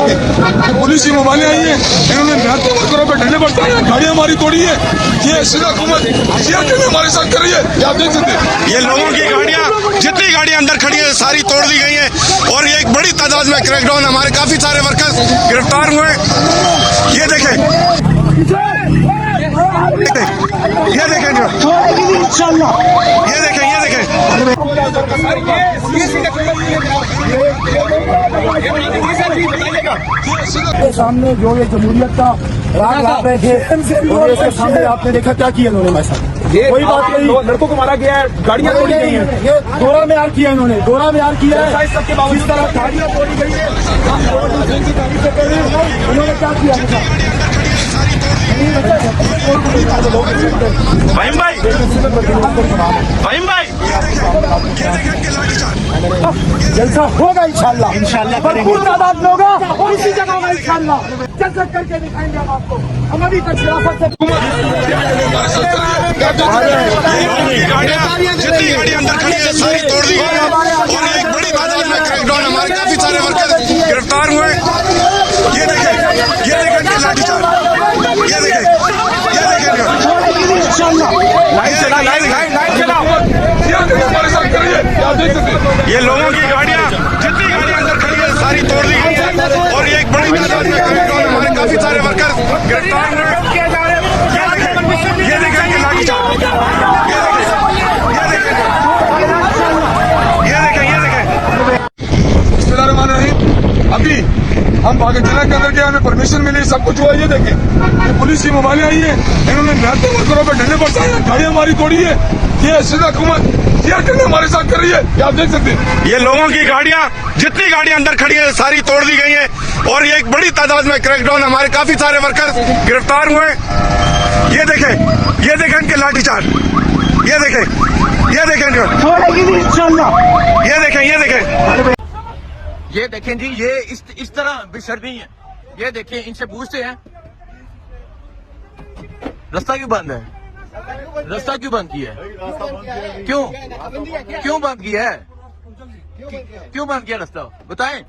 Police की मोबाइलें आई हैं, इन्होंने मेहनती वर्करों पर ढीले बरसाए, गाड़ियां हमारी तोड़ी है। ये सीधा हुकूमत हमारे साथ कर रही है, ये आप देख सकते हैं। ये लोगों की गाड़ियां, जितनी गाड़ियां अंदर खड़ी है सारी तोड़ दी गई हैं और ये एक बड़ी तादाद में क्रैकडाउन, हमारे काफी सारे वर्कर्स गिरफ्तार हुए। ये देखें, ये देखें जो, ये देखें, ये देखें। सामने जो ये जमहूरियत का राग ला रहे थे, और इसके सामने आपने देखा क्या किया इन्होंने। मैं साथ कोई बात नहीं, लड़कों को मारा गया है, गाड़ियां तोड़ी गई हैं। ये दोहरा में किया इन्होंने, दोहरा में किया है। इस तरह गाड़ियां तोड़ी गई है, उन्होंने क्या किया? भाईम भाई, जलसा होगा इंशाल्लाह, भरपूर तादाद में होगा और इसी जगह होगा इंशाल्लाह। जलसा करके दिखाएंगे हम आपको। हमारी तशरीफात से जितनी गाड़ियां अंदर खड़ी है सारी तोड़ दी गई है और एक बड़ी तादाद में क्रैकडाउन, हमारे काफी सारे वर्कर्स गिरफ्तार हुए। ये देखें, ये देखें कि लाठीचार्ज, ये देखें, ये देखें ये लोगों की गाड़ियां, जितनी गाड़ियां अंदर खड़ी है सारी तोड़ दी गई है और ये एक बड़ी तादाद में क्रैकडाउन, हमारे काफी सारे वर्कर्स गिरफ्तार हुए। ये देखें कि लाठीचार्ज, ये देखें, ये देखें। अभी हम पाकिस्तान के अंदर गए, हमें परमिशन मिली, सब कुछ हुआ। ये देखें, ये पुलिस की मोबाइलें आई हैं, इन्होंने मेहनती वर्करों पर ढीले बरसाए, गाड़ियां हमारी तोड़ी है। ये सीधा हुकूमत हमारे साथ कर रही है, ये आप देख सकते हैं। ये लोगों की गाड़ियां, जितनी गाड़ियां अंदर खड़ी है सारी तोड़ दी गई हैं और ये एक बड़ी तादाद में क्रैकडाउन, हमारे काफी सारे वर्कर्स गिरफ्तार हुए। ये देखें, ये देखें इनके लाठीचार्ज, ये देखें, ये देखें जो, ये देखें, ये देखें। ये देखें जी, ये इस तरह बेशर्मी है। ये देखें, इनसे पूछते हैं रास्ता क्यों बंद है, रास्ता क्यों बंद किया है, क्यों बंद किया है, क्यों बंद किया रास्ता, बताएं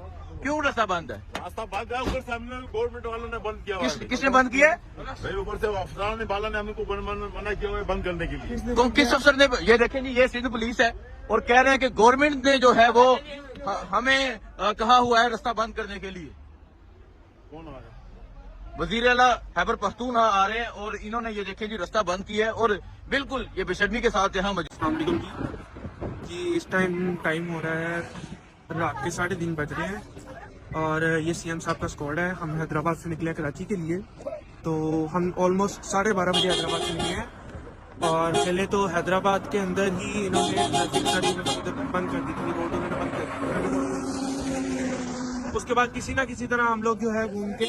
क्यों रास्ता बंद है? रास्ता बंद है, ऊपर से हमने गवर्नमेंट वालों ने बंद किया। किसने बंद किया है? भाई ऊपर से अफसरान ने बाला ने हमको मना किया हुआ है बंद करने के लिए। कौन, किस अफसर ने? ये देखें जी, ये सिंध पुलिस है और कह रहे हैं कि गवर्नमेंट ने जो है वो हमें कहा हुआ है रास्ता बंद करने के लिए। कौन आ रहा है? वजीर आला खैबर पख्तूनख्वा आ रहे हैं और इन्होंने ये देखें जी रास्ता बंद किया है और बिल्कुल ये बेशर्मी के साथ यहाँ अस्सलामुअलैकुम जी, इस टाइम हो रहा है रात के 3:30 बज रहे हैं और ये सीएम साहब का स्क्वाड है। हम हैदराबाद से निकले कराची के लिए, तो हम ऑलमोस्ट 12:30 बजे हैदराबाद से निकले हैं और पहले तो हैदराबाद के अंदर ही इन्होंने ट्रैफिक बंद कर दी थी, रोड उन्होंने बंद कर दी। उसके बाद किसी ना किसी तरह हम लोग जो है घूम के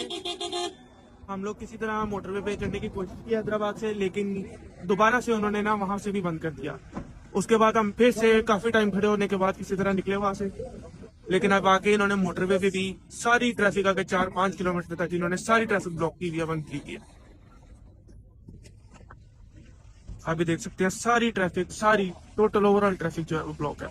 किसी तरह मोटरवे पे चढ़ने की कोशिश की हैदराबाद से, लेकिन दोबारा से उन्होंने ना वहां से भी बंद कर दिया। उसके बाद हम फिर से काफी टाइम खड़े होने के बाद किसी तरह निकले वहां से, लेकिन अब आके इन्होंने मोटरवे पे भी सारी ट्रैफिक आगे 4-5 किलोमीटर तक इन्होंने सारी ट्रैफिक ब्लॉक की हुई है, बंद की है। अभी देख सकते हैं सारी ट्रैफिक, सारी टोटल ओवरऑल ट्रैफिक जो है वो ब्लॉक है।